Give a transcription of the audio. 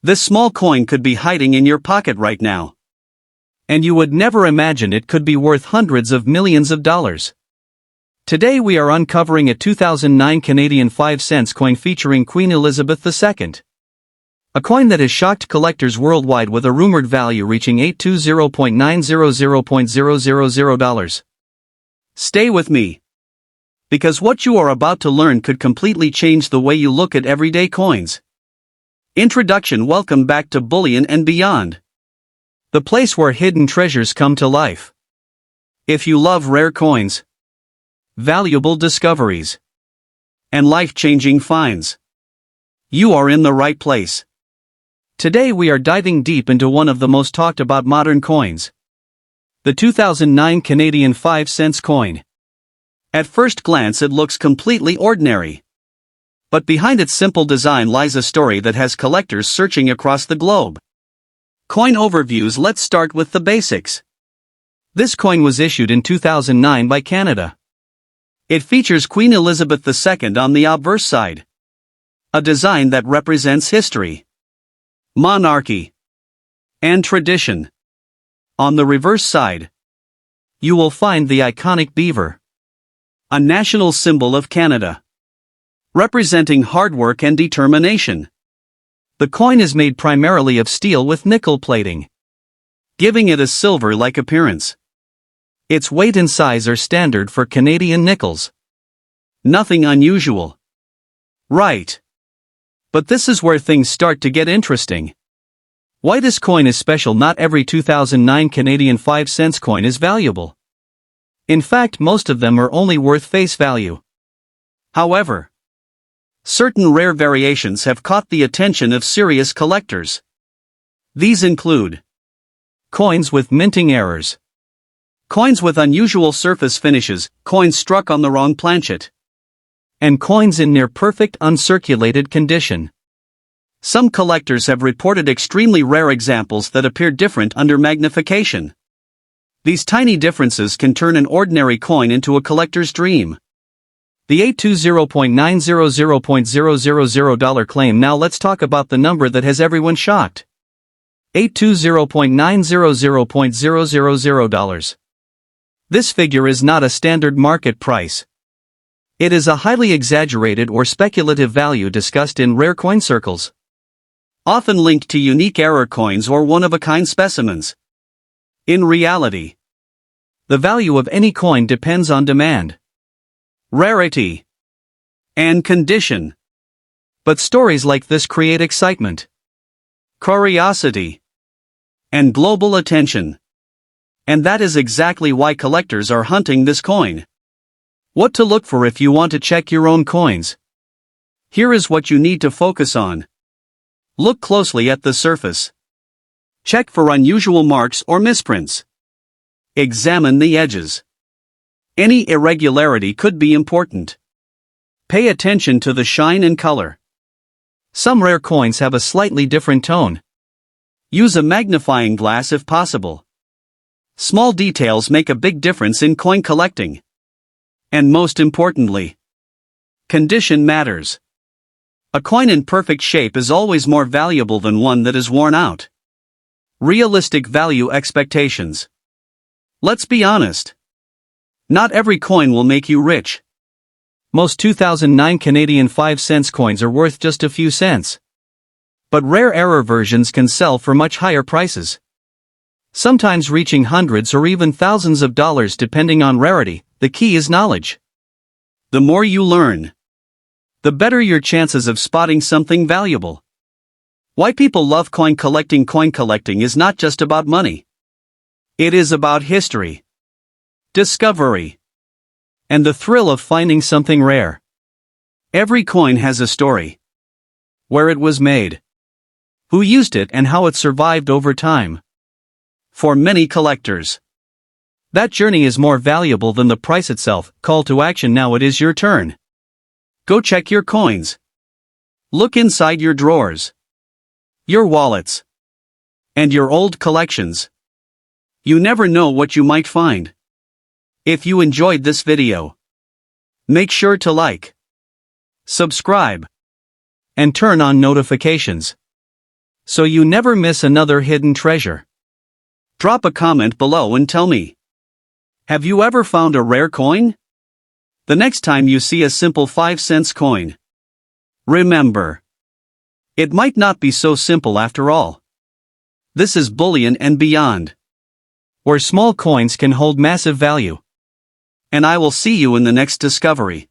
This small coin could be hiding in your pocket right now. And you would never imagine it could be worth hundreds of millions of dollars. Today we are uncovering a 2009 Canadian 5-cent coin featuring Queen Elizabeth II. A coin that has shocked collectors worldwide with a rumored value reaching $820.900.000. Stay with me, because what you are about to learn could completely change the way you look at everyday coins. Introduction. Welcome back to Bullion and Beyond, the place where hidden treasures come to life. If you love rare coins, valuable discoveries, and life-changing finds, you are in the right place. Today we are diving deep into one of the most talked about modern coins, the 2009 Canadian 5-cent coin. At first glance it looks completely ordinary. But behind its simple design lies a story that has collectors searching across the globe. Coin overviews. Let's start with the basics. This coin was issued in 2009 by Canada. It features Queen Elizabeth II on the obverse side, a design that represents history, monarchy, and tradition. On the reverse side, you will find the iconic beaver, a national symbol of Canada, representing hard work and determination. The coin is made primarily of steel with nickel plating, giving it a silver-like appearance. Its weight and size are standard for Canadian nickels. Nothing unusual, right? But this is where things start to get interesting. Why this coin is special. Not every 2009 Canadian 5-cent coin is valuable. In fact, most of them are only worth face value. However, certain rare variations have caught the attention of serious collectors. These include coins with minting errors, coins with unusual surface finishes, coins struck on the wrong planchet, and coins in near-perfect uncirculated condition. Some collectors have reported extremely rare examples that appear different under magnification. These tiny differences can turn an ordinary coin into a collector's dream. The $820.900.000 claim. Now let's talk about the number that has everyone shocked. $820.900.000. This figure is not a standard market price. It is a highly exaggerated or speculative value discussed in rare coin circles, often linked to unique error coins or one-of-a-kind specimens. In reality, the value of any coin depends on demand, rarity, and condition. But stories like this create excitement, curiosity, and global attention. And that is exactly why collectors are hunting this coin. What to look for if you want to check your own coins? Here is what you need to focus on. Look closely at the surface. Check for unusual marks or misprints. Examine the edges. Any irregularity could be important. Pay attention to the shine and color. Some rare coins have a slightly different tone. Use a magnifying glass if possible. Small details make a big difference in coin collecting. And most importantly, condition matters. A coin in perfect shape is always more valuable than one that is worn out. Realistic value expectations. Let's be honest. Not every coin will make you rich. Most 2009 Canadian 5-cent coins are worth just a few cents. But rare error versions can sell for much higher prices, sometimes reaching hundreds or even thousands of dollars depending on rarity. The key is knowledge. The more you learn, the better your chances of spotting something valuable. Why people love coin collecting. Coin collecting is not just about money. It is about history, discovery, and the thrill of finding something rare. Every coin has a story. Where it was made, who used it, and how it survived over time. For many collectors, that journey is more valuable than the price itself. Call to action. Now it is your turn. Go check your coins. Look inside your drawers, your wallets, and your old collections. You never know what you might find. If you enjoyed this video, make sure to like, subscribe, and turn on notifications. so you never miss another hidden treasure. Drop a comment below and tell me. Have you ever found a rare coin? The next time you see a simple 5-cent coin, remember, it might not be so simple after all. This is Bullion and Beyond, where small coins can hold massive value. And I will see you in the next discovery.